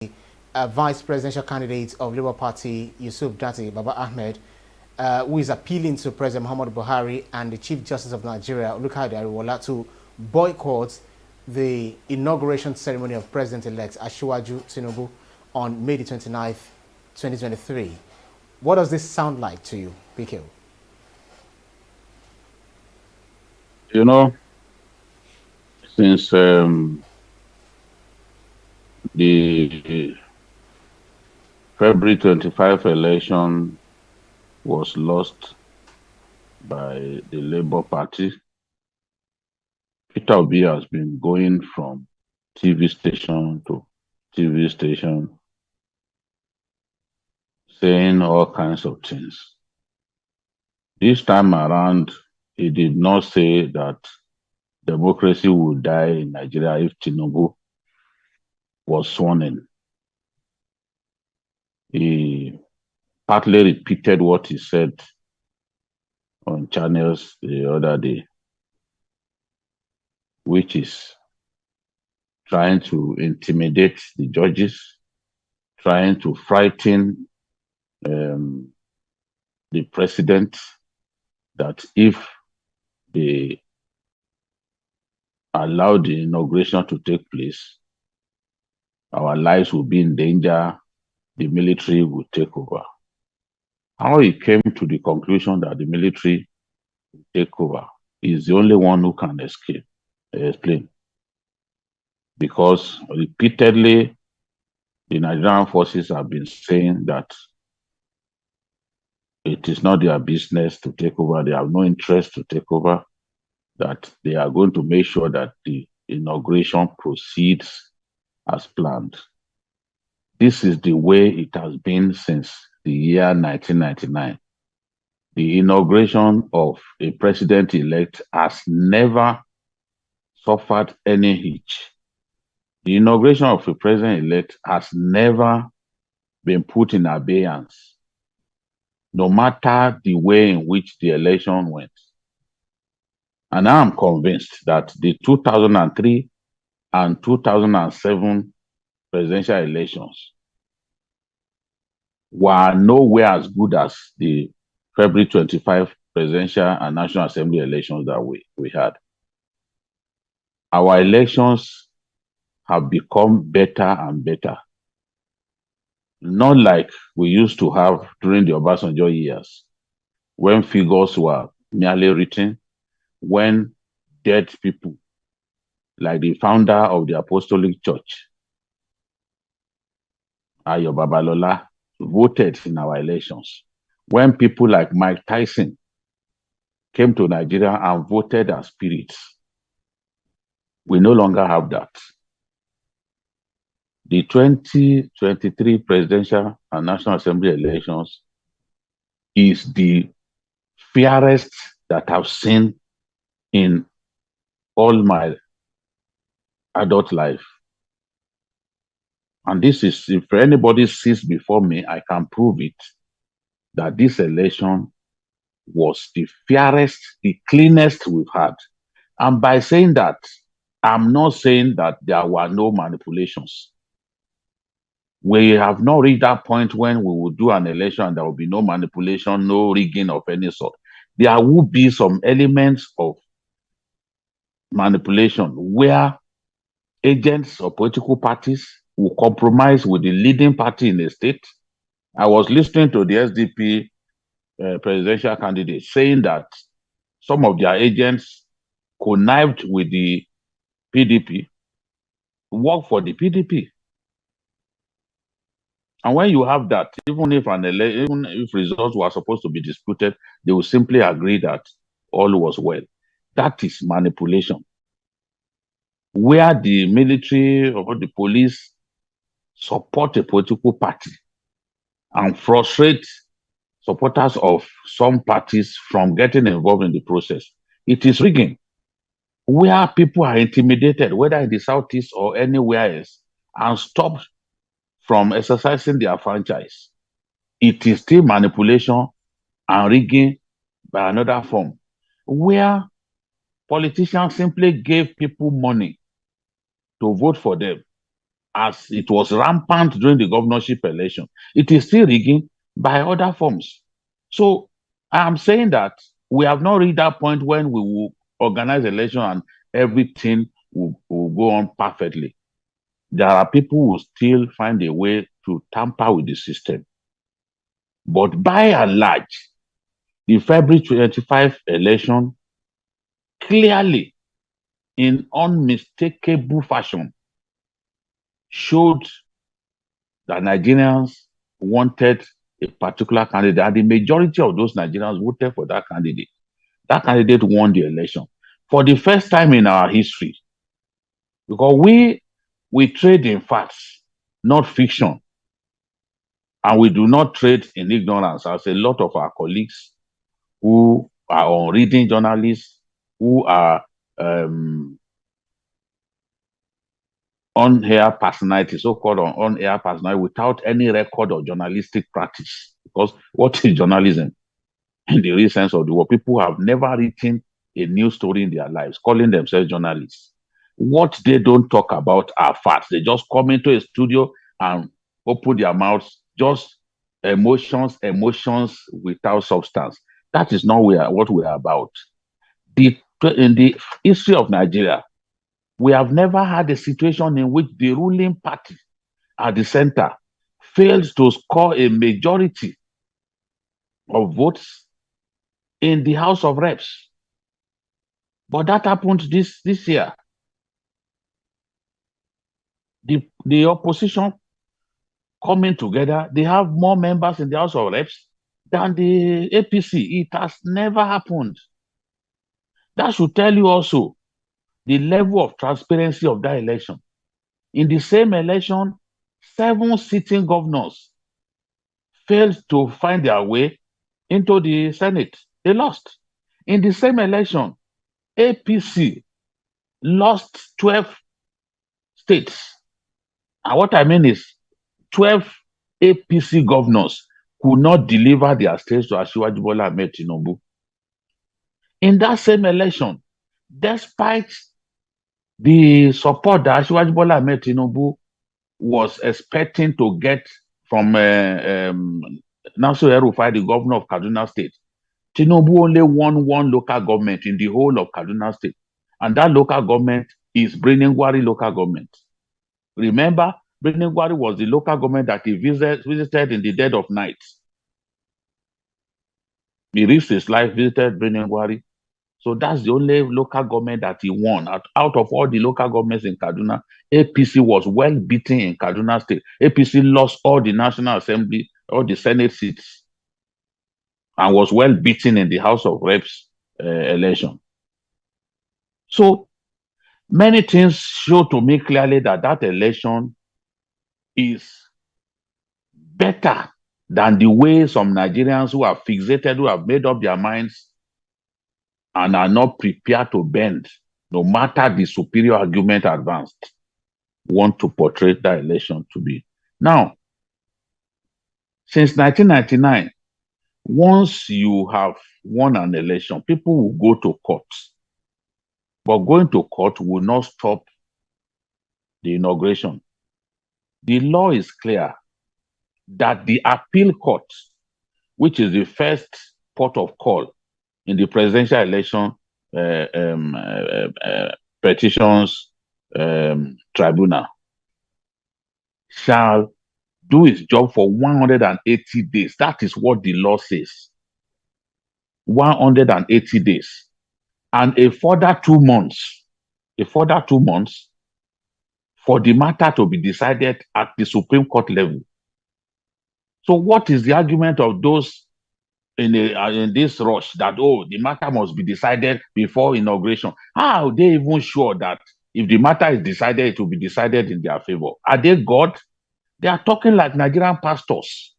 vice presidential candidate of Labour Party, Datti Baba-Ahmed, who is appealing to President Muhammadu Buhari and the Chief Justice of Nigeria, Olukayode Ariwoola, to boycott the inauguration ceremony of President-elect Asiwaju Tinubu on May the 29th, 2023. What does this sound like to you, BKO? You know, since the February 25 election was lost by the Labour Party, Peter Obi has been going from TV station to TV station, saying all kinds of things. This time around, he did not say that democracy would die in Nigeria if Tinubu was sworn in. He partly repeated what he said on channels the other day, which is trying to intimidate the judges, trying to frighten the president, that if they allow the inauguration to take place, our lives will be in danger, the military will take over. How he came to the conclusion that the military will take over is the only one who can explain. Because repeatedly, the Nigerian forces have been saying that it is not their business to take over, they have no interest to take over, that they are going to make sure that the inauguration proceeds as planned. This is the way it has been since the year 1999. The inauguration of a president-elect has never suffered any hitch. The inauguration of a president-elect has never been put in abeyance, no matter the way in which the election went. And I am convinced that the 2003 and 2007 presidential elections were nowhere as good as the February 25 presidential and National Assembly elections that we had. Our elections have become better and better. Not like we used to have during the Obasanjo years, when figures were merely written, when dead people, like the founder of the Apostolic Church, Ayo Babalola, voted in our elections. When people like Mike Tyson came to Nigeria and voted as spirits, we no longer have that. The 2023 presidential and National Assembly elections is the fairest that I've seen in all my adult life. And this is, if anybody sees before me, I can prove it, that this election was the fairest, the cleanest we've had. And by saying that, I'm not saying that there were no manipulations. We have not reached that point when we will do an election and there will be no manipulation, no rigging of any sort. There will be some elements of manipulation where agents of political parties will compromise with the leading party in the state. I was listening to the SDP presidential candidate saying that some of their agents connived with the PDP, work for the PDP. And when you have that, even if results were supposed to be disputed, they will simply agree that all was well. That is manipulation. Where the military or the police support a political party and frustrate supporters of some parties from getting involved in the process, it is rigging. Where people are intimidated, whether in the Southeast or anywhere else, and stopped from exercising their franchise, it is still manipulation and rigging by another form. Where politicians simply gave people money to vote for them as it was rampant during the governorship election. It is still rigging by other forms. So I am saying that we have not reached that point when we will organize election and everything will go on perfectly. There are people who still find a way to tamper with the system. But by and large, the February 25 election clearly, in unmistakable fashion, showed that Nigerians wanted a particular candidate, and the majority of those Nigerians voted for that candidate. That candidate won the election for the first time in our history, because we trade in facts, not fiction, and we do not trade in ignorance, as a lot of our colleagues who are on-reading journalists, who are on-air personality, so-called on-air personality, without any record of journalistic practice. Because what is journalism in the real sense of the word? People have never written a news story in their lives, calling themselves journalists. What they don't talk about are facts. They just come into a studio and open their mouths, just emotions without substance. That is not what we are about. In the history of Nigeria, we have never had a situation in which the ruling party at the center fails to score a majority of votes in the House of Reps. But that happened this year. The opposition coming together, they have more members in the House of Reps than the APC. It has never happened. That should tell you also the level of transparency of that election. In the same election, 7 sitting governors failed to find their way into the Senate. They lost. In the same election, APC lost 12 states. And what I mean is 12 APC governors could not deliver their states to Asiwaju Bola Ahmed Tinubu. In that same election, despite the support that Asiwaju Bola Ahmed Tinubu was expecting to get from Nasir El-Rufai, the governor of Kaduna State, Tinubu only won 1 local government in the whole of Kaduna State. And that local government is Birnin-Gwari local government. Remember, Birnin-Gwari was the local government that he visited in the dead of night. He risked his life, visited Birnin-Gwari. So that's the only local government that he won. Out of all the local governments in Kaduna, APC was well beaten in Kaduna State. APC lost all the National Assembly, all the Senate seats, and was well beaten in the House of Reps election. So many things show to me clearly that that election is better than the way some Nigerians who are fixated, who have made up their minds and are not prepared to bend, no matter the superior argument advanced, want to portray that election to be. Now, since 1999, once you have won an election, people will go to court. But going to court will not stop the inauguration. The law is clear that the appeal court, which is the first port of call in the presidential election petitions tribunal, shall do its job for 180 days. That is what the law says. 180 days. And a further 2 months, for the matter to be decided at the Supreme Court level. So what is the argument of those in this rush that, oh, the matter must be decided before inauguration? How are they even sure that if the matter is decided, it will be decided in their favor? Are they God? They are talking like Nigerian pastors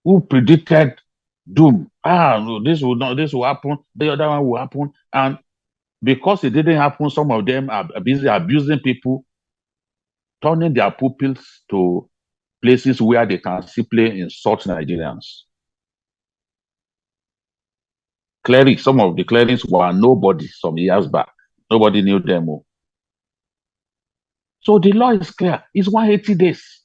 who predicted doom. No, this will happen, the other one will happen. And because it didn't happen, some of them are busy abusing people, turning their pupils to places where they can simply insult Nigerians. Clerics, some of the clerics were nobody some years back. Nobody knew them. So the law is clear. It's 180 days.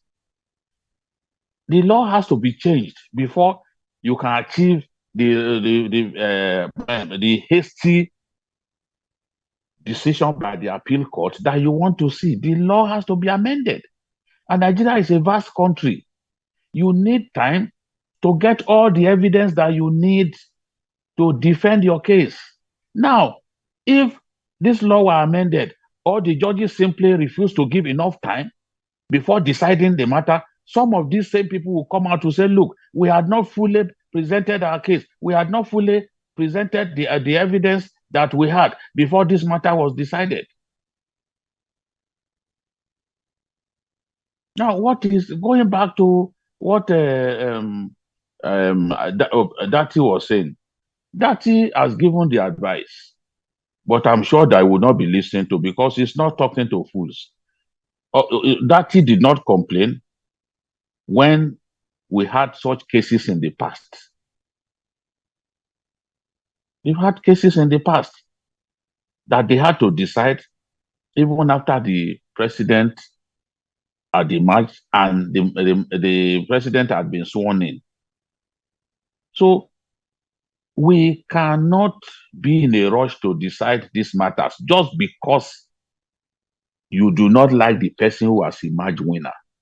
The law has to be changed before you can achieve the hasty decision by the appeal court that you want to see. The law has to be amended. And Nigeria is a vast country. You need time to get all the evidence that you need to defend your case. Now, if this law were amended or the judges simply refuse to give enough time before deciding the matter, some of these same people will come out to say, look, we had not fully presented our case. We had not fully presented the evidence that we had before this matter was decided. Now, what is going back to what Datti was saying? Datti has given the advice, but I'm sure that I will not be listening to because he's not talking to fools. Datti did not complain when we had such cases in the past. We've had cases in the past that they had to decide even after the president had emerged and the president had been sworn in. So we cannot be in a rush to decide these matters just because you do not like the person who has emerged winner.